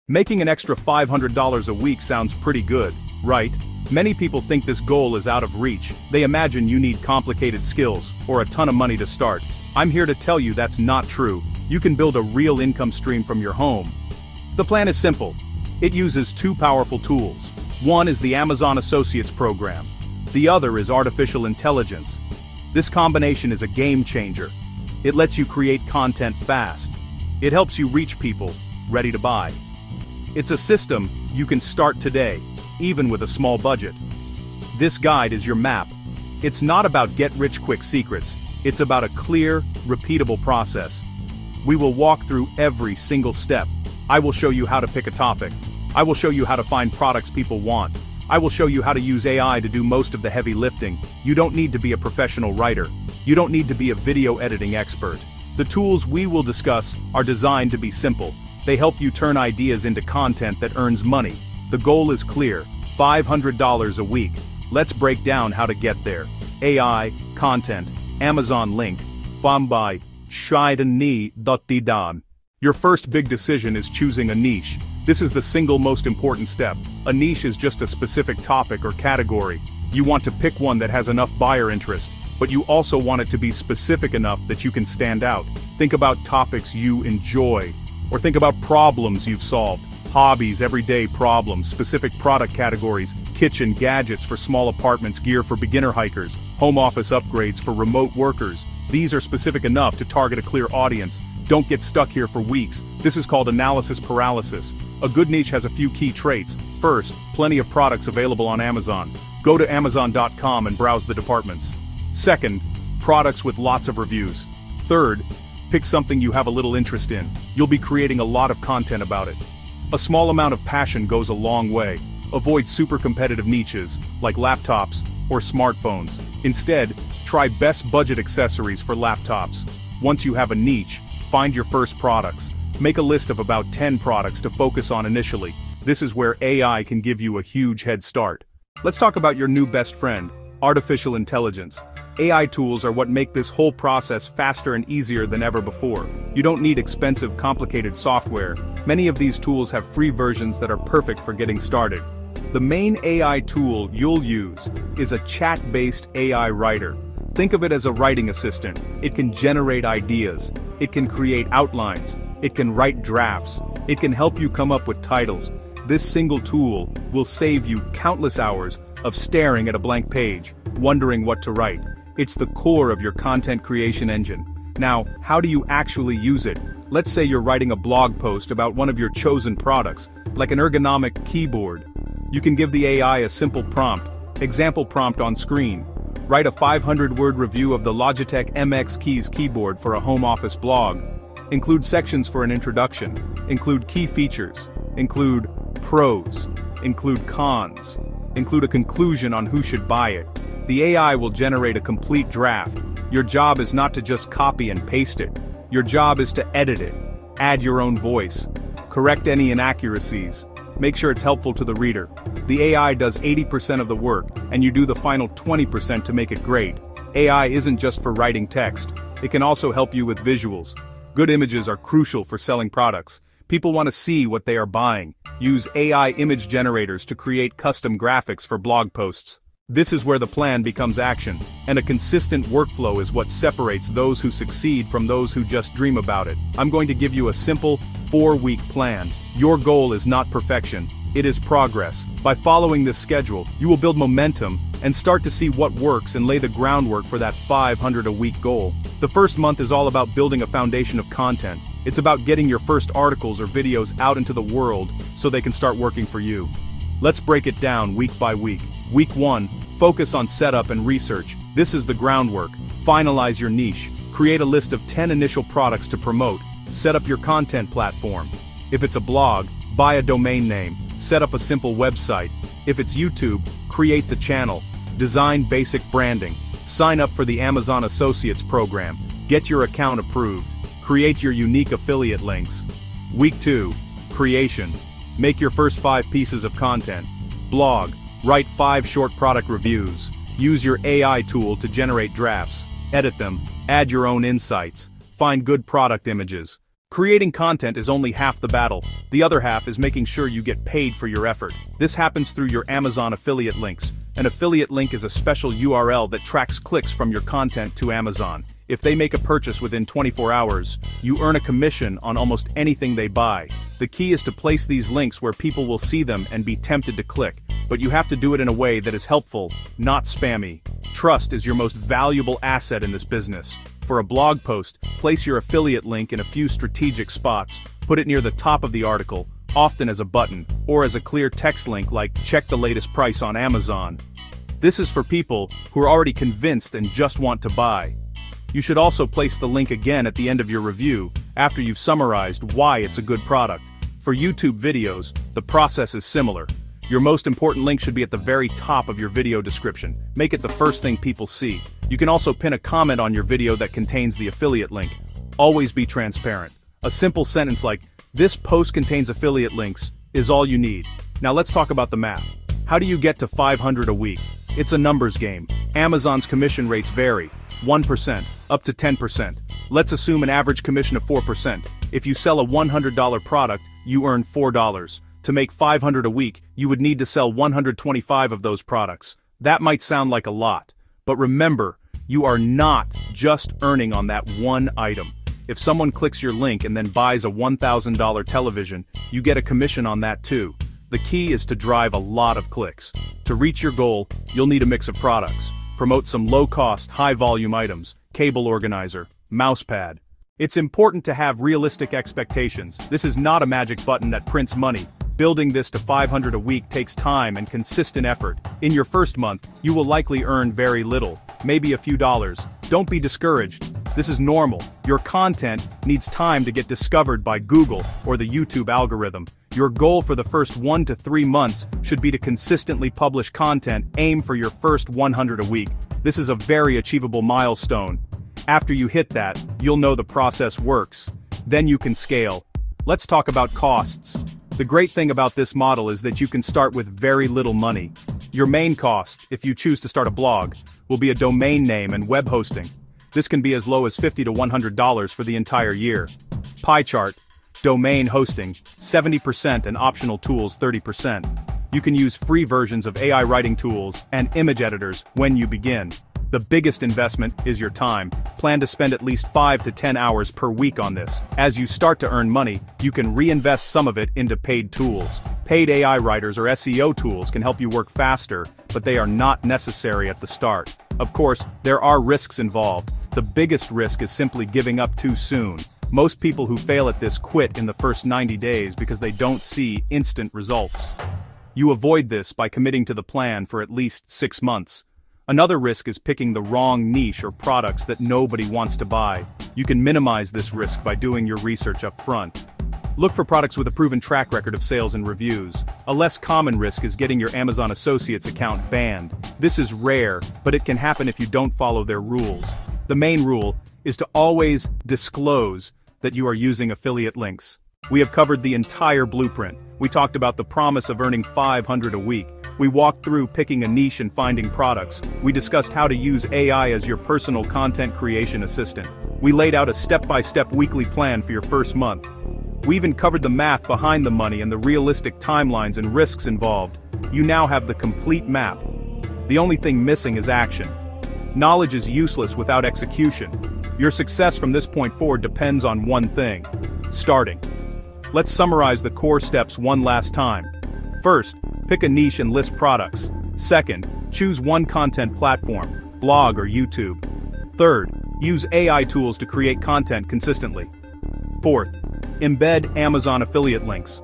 Making an extra $500 a week sounds pretty good, right? Many people think this goal is out of reach. They imagine you need complicated skills or a ton of money to start. I'm here to tell you that's not true. You can build a real income stream from your home. The plan is simple. It uses two powerful tools. One is the Amazon Associates program. The other is artificial intelligence. This combination is a game changer. It lets you create content fast. It helps you reach people ready to buy. It's a system you can start today, even with a small budget. This guide is your map. It's not about get-rich-quick secrets. It's about a clear, repeatable process. We will walk through every single step. I will show you how to pick a topic. I will show you how to find products people want. I will show you how to use AI to do most of the heavy lifting. You don't need to be a professional writer. You don't need to be a video editing expert. The tools we will discuss are designed to be simple. They help you turn ideas into content that earns money. The goal is clear: $500 a week. Let's break down how to get there. AI, content, Amazon link, Bombay, Scheiden. Your first big decision is choosing a niche. This is the single most important step. A niche is just a specific topic or category. You want to pick one that has enough buyer interest, but you also want it to be specific enough that you can stand out. Think about topics you enjoy, or think about problems you've solved. Hobbies, everyday problems, specific product categories, kitchen gadgets for small apartments, gear for beginner hikers, home office upgrades for remote workers. These are specific enough to target a clear audience. Don't get stuck here for weeks. This is called analysis paralysis. A good niche has a few key traits. First, plenty of products available on Amazon. Go to Amazon.com and browse the departments. Second, products with lots of reviews. Third, pick something you have a little interest in. You'll be creating a lot of content about it. A small amount of passion goes a long way. Avoid super competitive niches, like laptops or smartphones. Instead, try best budget accessories for laptops. Once you have a niche, find your first products. Make a list of about 10 products to focus on initially. This is where AI can give you a huge head start. Let's talk about your new best friend, artificial intelligence. AI tools are what make this whole process faster and easier than ever before. You don't need expensive, complicated software. Many of these tools have free versions that are perfect for getting started. The main AI tool you'll use is a chat-based AI writer. Think of it as a writing assistant. It can generate ideas. It can create outlines. It can write drafts. It can help you come up with titles. This single tool will save you countless hours of staring at a blank page, wondering what to write. It's the core of your content creation engine. Now, how do you actually use it? Let's say you're writing a blog post about one of your chosen products, like an ergonomic keyboard. You can give the AI a simple prompt, example prompt on screen. Write a 500-word review of the Logitech MX Keys keyboard for a home office blog. Include sections for an introduction. Include key features. Include pros. Include cons. Include a conclusion on who should buy it. The AI will generate a complete draft. Your job is not to just copy and paste it. Your job is to edit it. Add your own voice. Correct any inaccuracies. Make sure it's helpful to the reader. The AI does 80% of the work, and you do the final 20% to make it great. AI isn't just for writing text. It can also help you with visuals. Good images are crucial for selling products. People want to see what they are buying. Use AI image generators to create custom graphics for blog posts. This is where the plan becomes action, and a consistent workflow is what separates those who succeed from those who just dream about it. I'm going to give you a simple, 4-week plan. Your goal is not perfection, it is progress. By following this schedule, you will build momentum and start to see what works and lay the groundwork for that $500 a week goal. The first month is all about building a foundation of content. It's about getting your first articles or videos out into the world so they can start working for you. Let's break it down week by week. Week 1, focus on setup and research. This is the groundwork. Finalize your niche. Create a list of 10 initial products to promote. Set up your content platform. If it's a blog, buy a domain name. Set up a simple website. If it's YouTube, create the channel. Design basic branding. Sign up for the Amazon Associates program. Get your account approved. Create your unique affiliate links. Week 2, creation. Make your first 5 pieces of content. Blog. Write 5 short product reviews. Use your AI tool to generate drafts. Edit them. Add your own insights. Find good product images. Creating content is only half the battle. The other half is making sure you get paid for your effort. This happens through your Amazon affiliate links. An affiliate link is a special URL that tracks clicks from your content to Amazon. If they make a purchase within 24 hours, you earn a commission on almost anything they buy. The key is to place these links where people will see them and be tempted to click, but you have to do it in a way that is helpful, not spammy. Trust is your most valuable asset in this business. For a blog post, place your affiliate link in a few strategic spots. Put it near the top of the article, often as a button, or as a clear text link like "check the latest price on Amazon." This is for people who are already convinced and just want to buy. You should also place the link again at the end of your review, after you've summarized why it's a good product. For YouTube videos, the process is similar. Your most important link should be at the very top of your video description. Make it the first thing people see. You can also pin a comment on your video that contains the affiliate link. Always be transparent. A simple sentence like, "This post contains affiliate links," is all you need. Now let's talk about the math. How do you get to 500 a week? It's a numbers game. Amazon's commission rates vary. 1%, up to 10%. Let's assume an average commission of 4%. If you sell a $100 product, you earn $4. To make 500 a week, you would need to sell 125 of those products. That might sound like a lot, but remember, you are not just earning on that one item. If someone clicks your link and then buys a $1,000 television, you get a commission on that too. The key is to drive a lot of clicks. To reach your goal, you'll need a mix of products. Promote some low-cost, high-volume items, cable organizer, mousepad. It's important to have realistic expectations. This is not a magic button that prints money. Building this to 500 a week takes time and consistent effort. In your first month, you will likely earn very little, maybe a few dollars. Don't be discouraged. This is normal. Your content needs time to get discovered by Google or the YouTube algorithm. Your goal for the first 1 to 3 months should be to consistently publish content. Aim for your first 100 a week. This is a very achievable milestone. After you hit that, you'll know the process works. Then you can scale. Let's talk about costs. The great thing about this model is that you can start with very little money. Your main cost, if you choose to start a blog, will be a domain name and web hosting. This can be as low as $50 to $100 for the entire year. Pie chart, domain hosting, 70% and optional tools 30%. You can use free versions of AI writing tools and image editors when you begin. The biggest investment is your time. Plan to spend at least 5 to 10 hours per week on this. As you start to earn money, you can reinvest some of it into paid tools. Paid AI writers or SEO tools can help you work faster, but they are not necessary at the start. Of course, there are risks involved. The biggest risk is simply giving up too soon. Most people who fail at this quit in the first 90 days because they don't see instant results. You avoid this by committing to the plan for at least 6 months. Another risk is picking the wrong niche or products that nobody wants to buy. You can minimize this risk by doing your research up front. Look for products with a proven track record of sales and reviews. A less common risk is getting your Amazon Associates account banned. This is rare, but it can happen if you don't follow their rules. The main rule is to always disclose that you are using affiliate links. We have covered the entire blueprint. We talked about the promise of earning 500 a week. We walked through picking a niche and finding products. We discussed how to use AI as your personal content creation assistant. We laid out a step-by-step weekly plan for your first month. We even covered the math behind the money and the realistic timelines and risks involved. You now have the complete map. The only thing missing is action. Knowledge is useless without execution. Your success from this point forward depends on one thing: starting. Let's summarize the core steps one last time. First, pick a niche and list products. Second, choose one content platform, blog or YouTube. Third, use AI tools to create content consistently. Fourth, embed Amazon affiliate links.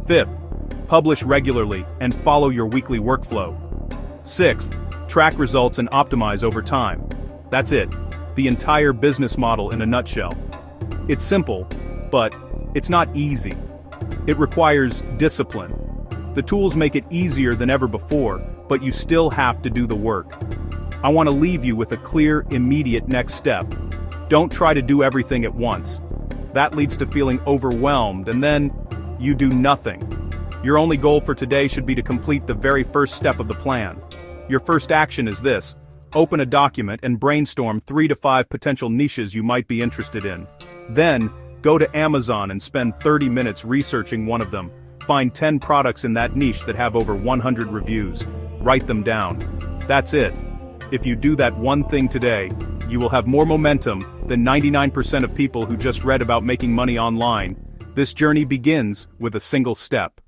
Fifth, publish regularly and follow your weekly workflow. Sixth, track results and optimize over time. That's it. The entire business model in a nutshell. It's simple, but it's not easy. It requires discipline. The tools make it easier than ever before, but you still have to do the work. I want to leave you with a clear, immediate next step. Don't try to do everything at once. That leads to feeling overwhelmed, and then you do nothing. Your only goal for today should be to complete the very first step of the plan. Your first action is this: open a document and brainstorm 3 to 5 potential niches you might be interested in. Then, Go to Amazon and spend 30 minutes researching one of them. Find 10 products in that niche that have over 100 reviews. Write them down. That's it. If you do that one thing today, you will have more momentum than 99% of people who just read about making money online. This journey begins with a single step.